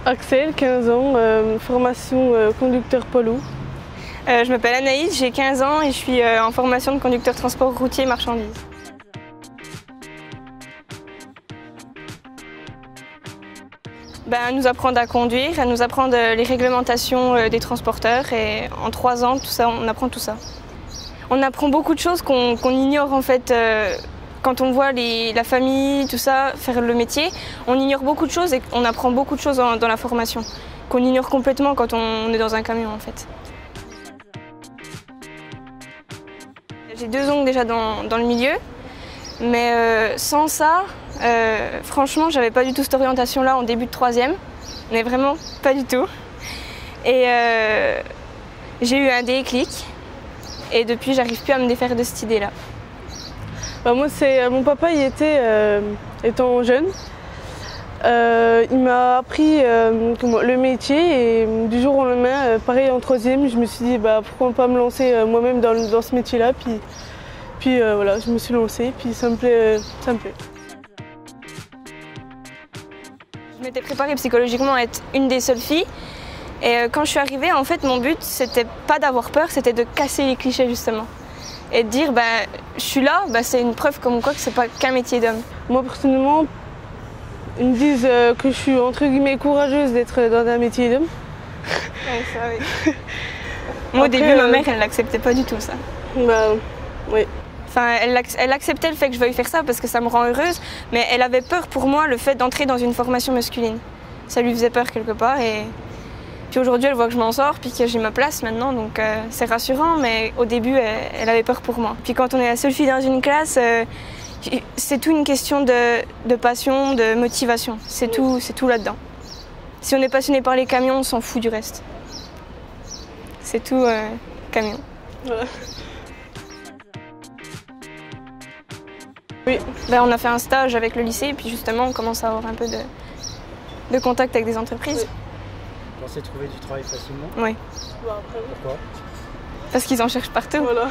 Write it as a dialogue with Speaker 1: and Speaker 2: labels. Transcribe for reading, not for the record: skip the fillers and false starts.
Speaker 1: Axel, 15 ans, formation conducteur poids lourd.
Speaker 2: Je m'appelle Anaïs, j'ai 15 ans et je suis en formation de conducteur transport routier marchandises. Elle nous apprend à conduire, elle nous apprend les réglementations des transporteurs et en 3 ans, tout ça, on apprend tout ça. On apprend beaucoup de choses qu'on ignore en fait quand on voit la famille, tout ça, faire le métier. On ignore beaucoup de choses et on apprend beaucoup de choses dans la formation qu'on ignore complètement quand on est dans un camion en fait. J'ai 2 oncles déjà dans le milieu, mais sans ça, franchement, j'avais pas du tout cette orientation-là en début de 3e, mais vraiment pas du tout. Et j'ai eu un déclic, et depuis, j'arrive plus à me défaire de cette idée-là.
Speaker 1: Moi, c'est mon papa, il était, étant jeune, il m'a appris le métier et du jour au lendemain, pareil en 3e, je me suis dit pourquoi pas me lancer moi-même dans ce métier-là. Puis voilà, je me suis lancée, puis ça me plaît.
Speaker 2: Je m'étais préparée psychologiquement à être une des seules filles. Et quand je suis arrivée, en fait, mon but, c'était pas d'avoir peur, c'était de casser les clichés justement. Et de dire, je suis là, c'est une preuve comme quoi que c'est pas qu'un métier d'homme.
Speaker 1: Moi, personnellement, ils me disent que je suis entre guillemets courageuse d'être dans un métier d'homme.
Speaker 2: Ouais, ça, oui. Moi, au début, ma mère, elle l'acceptait pas du tout, ça.
Speaker 1: Oui.
Speaker 2: Enfin, elle acceptait le fait que je veuille faire ça parce que ça me rend heureuse, mais elle avait peur pour moi le fait d'entrer dans une formation masculine. Ça lui faisait peur quelque part et puis aujourd'hui elle voit que je m'en sors puis que j'ai ma place maintenant, donc c'est rassurant, mais au début elle avait peur pour moi. Puis quand on est la seule fille dans une classe, c'est tout une question de passion, de motivation, c'est tout là-dedans. Si on est passionné par les camions, on s'en fout du reste. C'est tout camion.
Speaker 1: Voilà. Oui.
Speaker 2: On a fait un stage avec le lycée et puis justement on commence à avoir un peu de contact avec des entreprises.
Speaker 3: Oui. Vous pensez trouver du travail facilement?
Speaker 2: Oui.
Speaker 1: Pourquoi?
Speaker 2: Parce qu'ils en cherchent partout.
Speaker 1: Voilà.